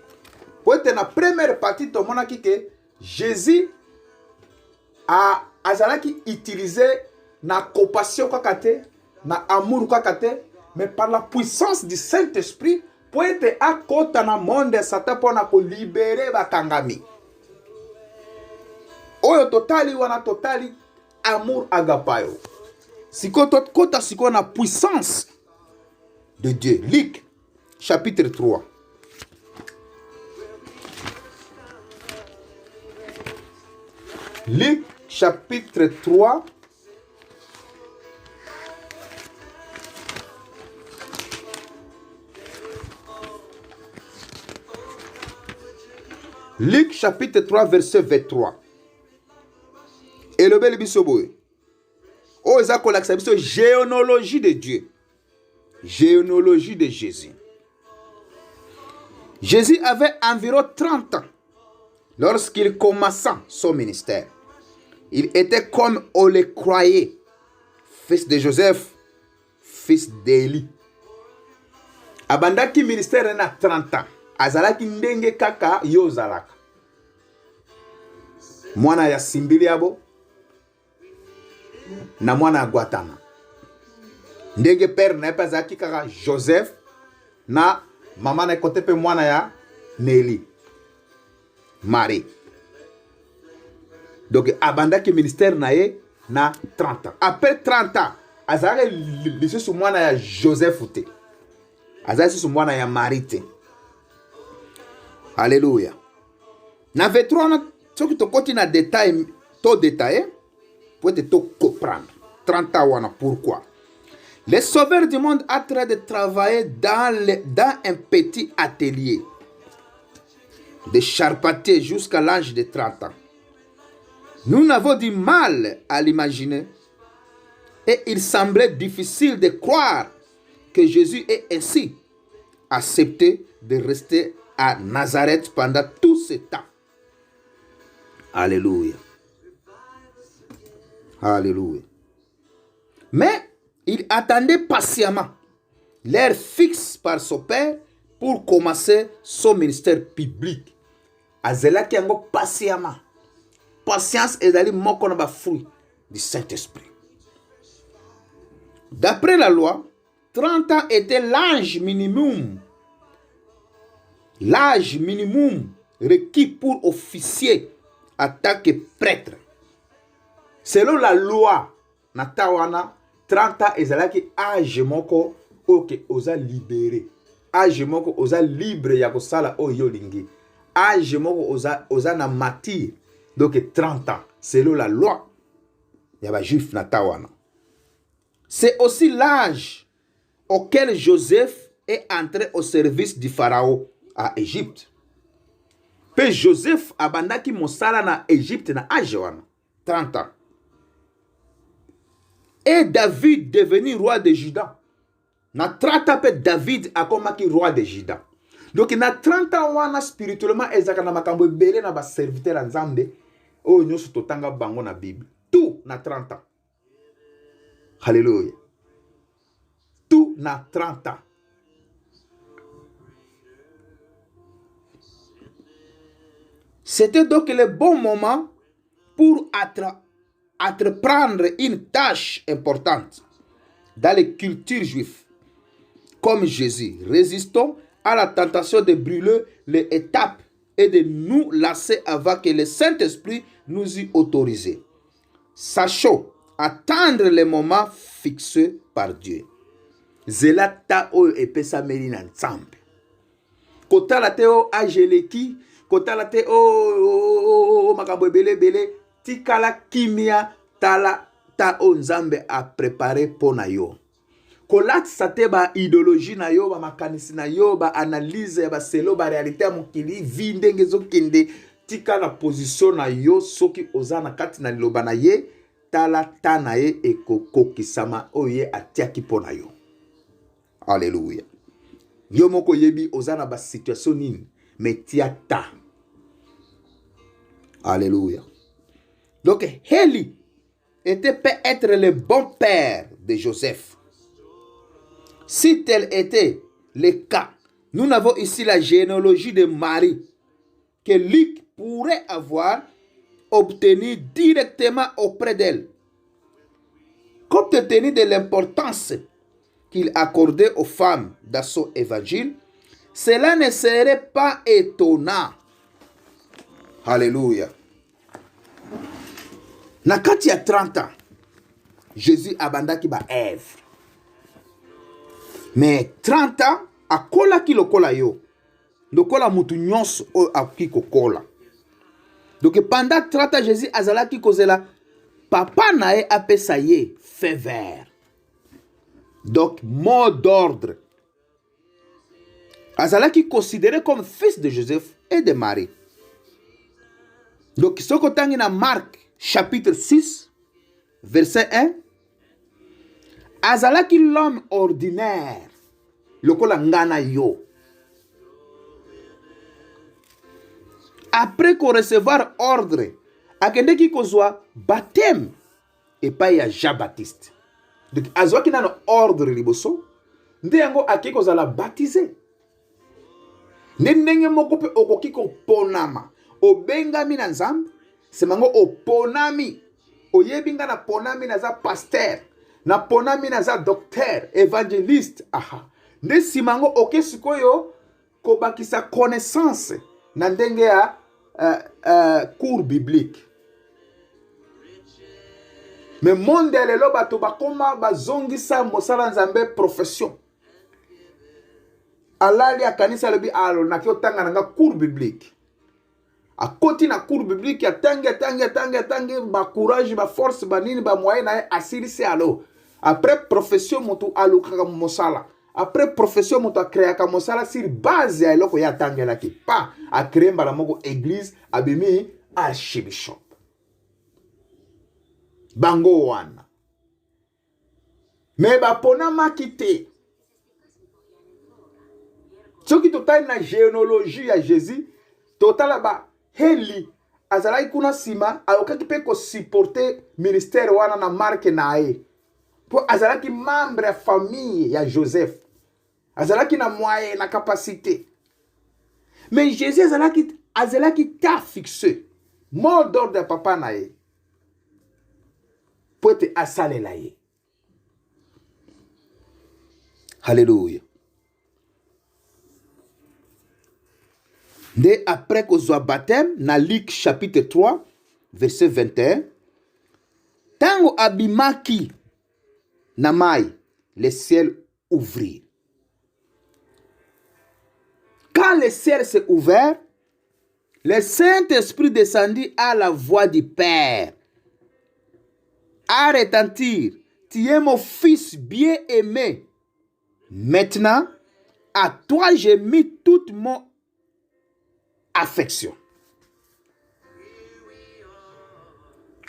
Speaker 1: Pour être la première partie de mon aki que Jésus a azalaki utilisé na compassion kakate, na amour kakate, mais par la puissance du Saint-Esprit pour être à côté na monde Satan pour na ko libérer bakangami. oyo totali wana totali amour agapayo. Siko kota siko na puissance de Dieu. Luc chapitre 3. Luc chapitre 3. Luc chapitre 3 verset 23. Et le bel bisoboy. Oh, ça kolaksa biso généalogie de Dieu. Généalogie de Jésus. Jésus avait environ 30 ans lorsqu'il commença son ministère. Il était comme on le croyait, fils de Joseph, fils d'Élie. Abandaki ministère na 30 ans. Azalaki ndenge kaka yo zalaka. Mwana ya simbili abo na mwana ya Guatana. Ndenge père na epa zaki kaka Joseph na mama na kote pe mwana ya Nelly. Marie. Donc abandaki ministère na ye na 30 ans. Après 30 ans, azalaki lisusu mwana ya Joseph te. Azalaki lisusu mwana ya Marie te. Alléluia. Na vetro na soki tokoti na détail to détaillé pour te comprendre. 30 ans wana pourquoi? Le sauveur du monde a train de travailler dans un petit atelier de charpentier jusqu'à l'âge de 30 ans. Nous n'avons du mal à l'imaginer et il semblait difficile de croire que Jésus ait ainsi accepté de rester à Nazareth pendant tout ce temps. Alléluia. Alléluia. Mais il attendait patiemment l'heure fixe par son père pour commencer son ministère public. Azelaki yango patiemment. Patience ezali moko na ba fruit du Saint-Esprit. D'après la loi, 30 ans était l'âge minimum. L'âge minimum requis pour officier en tant que prêtre. Selon la loi, natawana 30 ans ezalaki âge moko oke oza libéré. Âge moko oza libre ya kosala oyo lingi. Âge moko oza na mature. Donc 30 ans, selon la loi, il y a des juifs natawana. C'est aussi l'âge auquel Joseph est entré au service du pharaon à Égypte. Puis Joseph abandaki mosala na Égypte na âge wana 30 ans. Et David devenu roi de Juda. Na 30 ans pe David akomaki roi de Juda. Donc na 30 ans wana spirituellement ezaka na makambo ebele na ba serviteur ya Nzambe oyo nyonso totanga bango na Bible. Tout na 30 ans. Alléluia. Tout na 30 ans. C'était donc le bon moment pour entreprendre une tâche importante dans les cultures juives. Comme Jésus, résistons à la tentation de brûler les étapes et de nous lasser avant que le Saint-Esprit nous y autorise. Sachons attendre le moment fixé par Dieu. Zelata oyo epesa meli na Nzambe. Kotala te o ajeleki, kotala te o makambo ebele tikala kimia tala ta o Nzambe a préparé pona yo. Kolatisa te ba idéologie na yo, ba makanisi na yo, ba analyse ba selo ba réalité ya mokili vi ndenge ezokende tika na position na yo soki oza na kati na liloba na ye tala ta na ye ekokokisama oye atiaki pona yo. Alléluia. Yo moko yebi oza na ba situation nini metia ta. Alléluia. Donc Élie peut être le bon père de Joseph. Si tel était le cas, nous n'avons ici la généalogie de Marie que Luc pourrait avoir obtenue directement auprès d'elle. Compte tenu de l'importance qu'il accordait aux femmes dans son évangile, cela ne serait pas étonnant. Alléluia. Na kati ya 30 ans, Jésus abandaki ba œuvre. Mais 30 ans, akolaki lokola yo. Lokola mutu nyonso oyo akoki kokola. Donc pendant 30 ans, Jésus azalaki kozela papa na ye apesa ye feu vert. Donc mot d'ordre. Azalaki considéré comme fils de Joseph et de Marie. Donc ce qu'on dans Marc chapitre 6 verset 1, azalaki l'homme ordinaire lokola ngana yo. Après qu'on recevoir ordre, akendeki kozwa baptême et pas ya Jean-Baptiste. Donc azwaki na ordre liboso, nde yango akeki kozala baptisé. Ndenge moko pe okoki koponama, obengami na Nzambe, semango oponami, oyebinga na ponami na za pasteur, na ponami na za docteur, évangéliste, aha. Nde simango oke sikoyo kobakisa connaissance na ndenge ya cours biblique. Mais monde lelo bato bakoma bazongisa mosala Nzambe profession. Alali akanisa lobi alo na kyo tanga nga cours biblique. A koti na cours biblique ya tangi ba courage ba force ba nini ba moyen na asirisi alo. Après profession mutu alukaka mosala. Après profession mutu akreaka mosala sur base ya eloko ya tangelaki. Pa a créer mbala moko église abimi archbishop. Bango wana. Mais ba pona makite. Ce qui total na généalogie ya Jésus, total ba heli azalaki kuna sima alokaki pe ko supporter ministère wana na marque na ye. Po azalaki membre ya famille ya Joseph. Azalaki na moyen na capacité. Mais Jésus azalaki ta fixé. Mot d'ordre de papa na ye. Po te asale la ye. Alléluia. Dès après qu'on soit baptême, dans Luc chapitre 3, verset 21, tango abimaki na mai, le ciel ouvrit. Quand le ciel s'est ouvert, le Saint-Esprit descendit à la voix du Père, à retentir, tu es mon fils bien-aimé. Maintenant, à toi j'ai mis toute mon affection.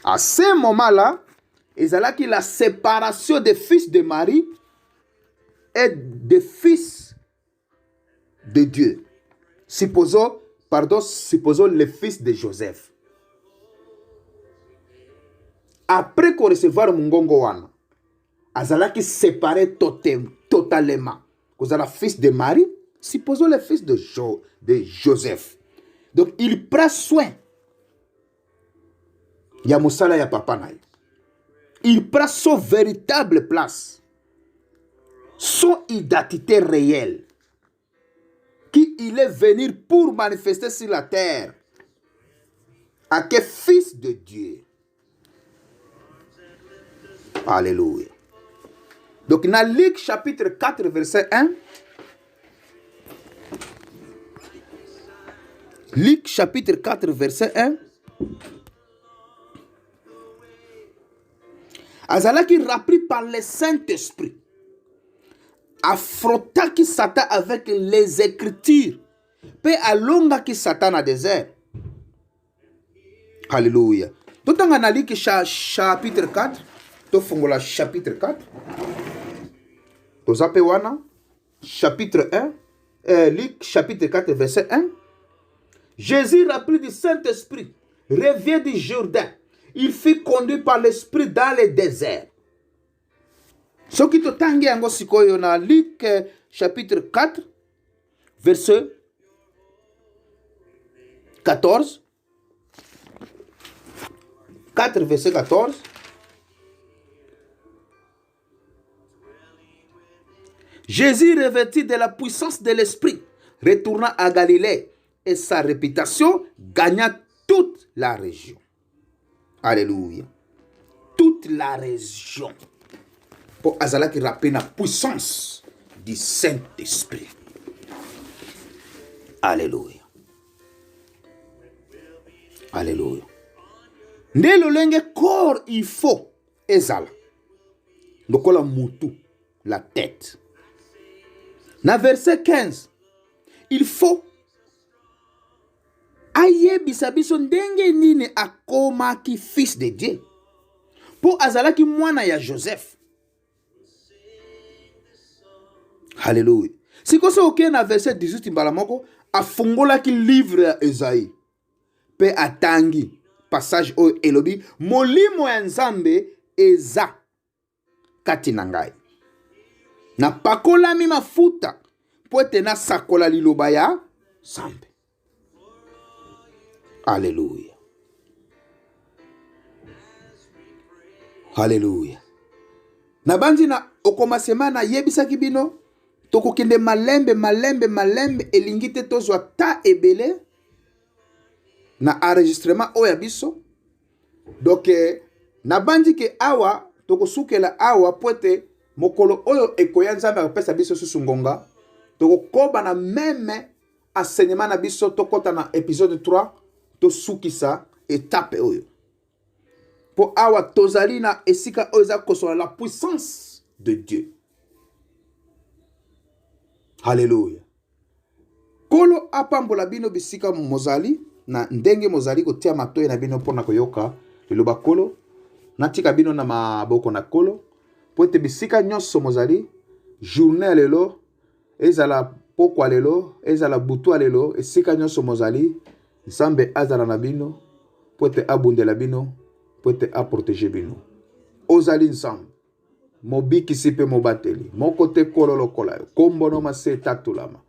Speaker 1: À ce moment-là, il y a la séparation des fils de Marie et des fils de Dieu. Supposons le fils de Joseph. Après qu'on recevoir Mungongo wana, azalaki séparé totalement. Vous avez le fils de Marie, supposons le fils de Joseph. Donc il prend soin. Ya musala ya papa na. Il prend son véritable place. Son identité réelle. Qui il est venu pour manifester sur la terre. À quel fils de Dieu. Alléluia. Donc dans Luc chapitre 4 verset 1. Luc chapitre 4 verset 1. Azalaki rappelé par le Saint-Esprit. Affronta qui Satan avec les Écritures. Pe alonga qui Satan a désert. Alléluia. Tout en Luc chapitre 4. Tout fongola chapitre 4. Tout zape wana. Chapitre 1. Luc chapitre 4 verset 1. Jésus, rempli du Saint-Esprit, revient du Jourdain. Il fut conduit par l'Esprit dans le désert. Ce qui te tangue en Gosikoyo na Luc chapitre 4, verset 14. 4, verset 14. Jésus, revêtu de la puissance de l'Esprit, retourna à Galilée. Et sa réputation gagna toute la région. Alléluia. la région. Pour azala qui rappelle la puissance du Saint-Esprit. Alléluia. Alléluia. Nde lolenge corps il faut ezala. Lokola mutu, la tête. Na verset 15. Il faut ayebisa biso ndenge nini akomaki fils de Dieu. Po azalaki mwana ya Joseph. Alléluia. Sikoso oke na verset 18 mbala moko afungolaki livre ya Esaïe. Pe atangi passage oyo elobi molimo ya Nzambe eza kati na ngai. Na pakolami mafuta po ete nasakola liloba ya Nzambe. Alléluia. Alléluia. Na banzi na okomasema na yebisaki bino tokokende malembe elingi te tozwa ta ebele na enregistrement oya biso. Donc na banzi ke awa tokosukela awa poete mokolo oyo ekoya Nzambe akopesa biso susu ngonga tokokoba na meme enseignement na biso tokota na épisode 3 tosukisa étape oyo. Po awa tozali na esika oyo za kosola la puissance de Dieu. Alléluia. Kolo apambola bino bisika mozali na ndenge mozali kotia matoyi na bino pona koyoka liloba kolo natika bino na maboko na kolo po ete bisika nyonso mozali journée lelo ezala pokwa lelo ezala butu lelo esika nyonso mozali Nzambe azala na bino po ete abundela bino po ete aprotéger bino. Ozali Nzambe mobikisi pe mobateli moko te kolo lokola yo kombo no mase tatulama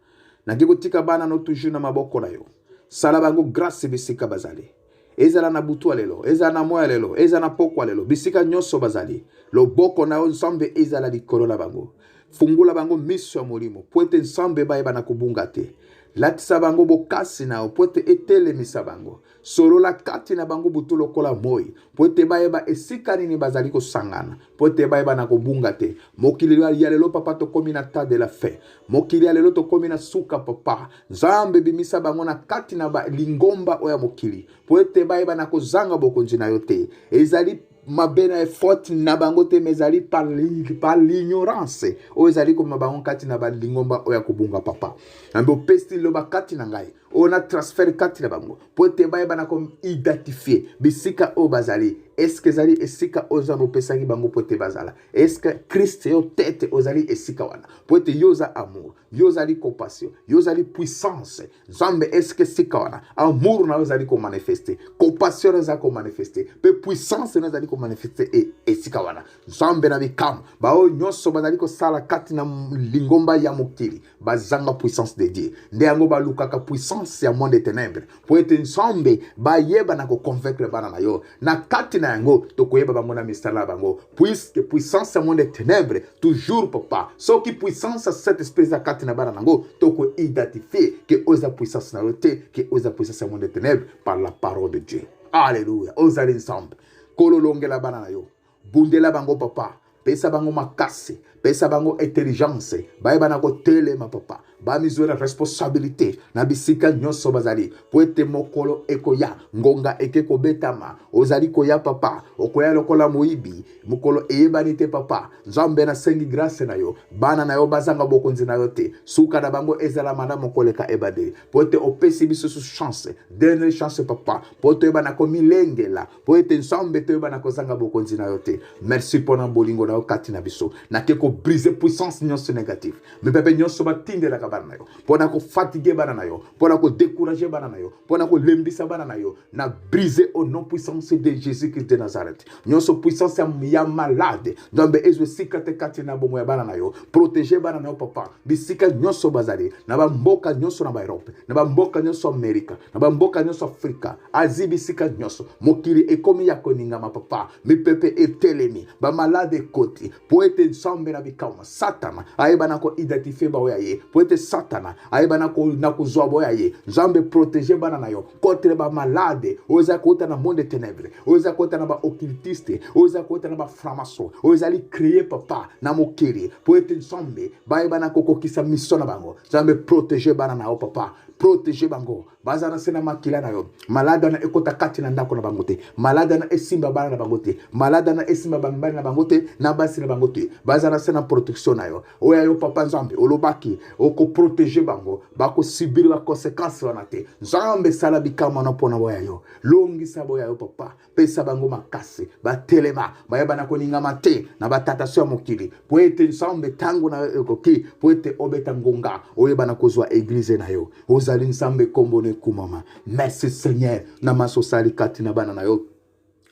Speaker 1: naki kotika bana no toujours na maboko na yo sala bango grâce bisika bazali ezala na butu lelo ezala na moya lelo ezala na pokwa lelo bisika nyonso bazali loboko na yo Nzambe ezala likolo na bango fungula bango miso ya molimo po ete Nzambe bayeba na kubunga te latisa bango bokasi na yo po ete etelemisa bango solola kati na bango butu lokola moi po ete bayeba esika nini bazali kosangana po ete bayeba na kobunga te mokili ya lelo papa tokomi na ta de la fin mokili ya lelo tokomi na suka papa Nzambe bimisa bango na kati na lingomba oya mokili po ete bayeba na kozanga bokonzi na yo te ezali mabena effort na bango te mezali par l'ignorance o ezali ko mabango kati na balingomba oya kubunga papa ambo pesti loba kati na ngai on a transfert kati na bango po te bayeba na kom identifier bisika o bazali est-ce que zali esika ozambo pesaki bango po te bazala est-ce que Christ yo tete ozali esika wana po te yoza amour yozali compassion yozali puissance Nzambe est-ce que sika wana amour na ozali ko manifester compassion na ko manifester pe puissance na ozali ko manifester esika wana Nzambe na bikam ba o nyonso bazali ko sala kati na lingomba ya mokili bazanga puissance de Dieu nde yango ba lukaka puissance ya monde des ténèbres po ete Nzambe ba yeba na ko convaincre bana na yo na kati na yango tokoyeba bango na mistala bango puisque puissance ya monde des ténèbres toujours papa soki puissance cet esprit za kati na bana nango toko identifier que oza puissance na yote que oza puissance ya monde des ténèbres par la parole de Dieu. Alléluia. Ozali Nzambe kololongela bana na yo bundela bango papa pesa bango makasi pesa bango intelligence bayeba na kotelema papa ba mizo la responsabilité na bisika nyonso bazali po ete mokolo ekoya ngonga ekeko betama ozali koya papa okoya lokola moibi mokolo eyebani te papa Nzambe na sengi grâce na yo bana na yo bazanga bokonzi na yo te suka na bango ezala manda mokoleka ebade po ete opesi biso chance dernière chance papa po ete yeba na komilengela po ete Nzambe te yeba na kozanga bokonzi na yo te merci pona bolingo na yo kati na biso na keko briser puissance nyonso négative me pepe nyonso batindela bana na yo pona ko fatiguer bana na yo pona ko décourager bana na yo pona ko lembisa bana na yo na briser au nom puissance de Jésus-Christ de Nazareth nyonso puissance ya malade Nzambe ezwe sikate kati na bomo ya bana na yo protéger bana na yo papa bisika nyonso bazali na ba mboka nyonso na ba Europe na ba mboka nyonso Amerika na ba mboka nyonso Afrika Asie bisika nyonso mokili ekomi ya koningama papa mi pepe etelemi ba malade koti po ete Nzambe na bikama Satana ayeba na ko identifier ba oya ye po ete Satana ayeba na ko zwa boya ye Nzambe protéger bana na yo contre ba malade oza kota na monde ténèbres oza kota na ba occultiste oza kota na ba franc-maçon oza li créer papa na mokiri po ete Nzambe ba ayeba na ko kokisa mission na bango Nzambe protéger bana na yo papa protéger bango bazana sena makila na yo malade na ekota kati na ndako na bango te malade na esimba bana na bango te malade na esimba bambani na bango te na basi na bango te bazana sena protection na yo oya yo papa Nzambe olobaki oko protéger bango bako subir ba conséquences wana te Nzambe sala bikama na pona boya yo longisa boya yo papa pesa bango makasi ba telema bayeba na koningama te na batata so mokili po ete Nzambe tango na ekoki po ete obeta ngonga oyeba na kozwa église na yo ozali Nzambe kombo ne kumama. Merci Seigneur na masosali kati na bana na yo.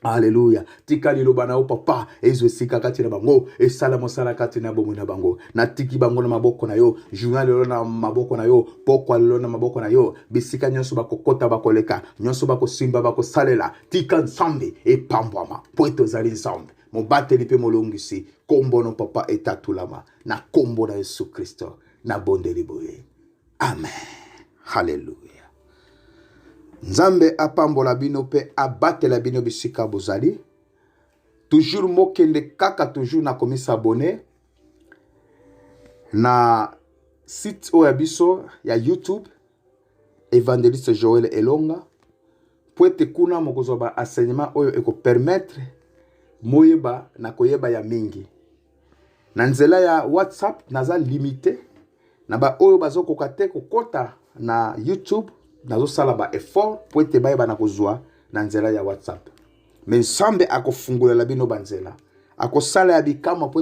Speaker 1: Alléluia. Tika lilo bana o papa ezo sika kati na bango esala mosala kati na bomo na bango na tiki bango na maboko na yo journal lelo na maboko na yo pokwa lelo na maboko na yo bisika nyonso bakokota bakoleka nyonso bakosimba bakosalela tika Nzambe epambwama po ete ozali Nzambe mobateli pe molongisi kombo no papa etatulama na kombo na Yesu Kristo na bondeli boye. Amen. Hallelujah. Nzambe apambola bino pe abatela bino bisika bozali. Toujours mokende kaka toujours na komisa abonné na site oya biso ya YouTube Evangeliste Joel Elonga. Poete kuna mokozwa ba enseignement oyo eko permettre moyeba na koyeba ya mingi. Na nzela ya WhatsApp naza limité na ba oyo bazokoka te kokota na YouTube nazo sala ba effort po ete bayeba na kozwa na nzela ya WhatsApp. Mais Nzambe akofungolela bino banzela akosala ya bikama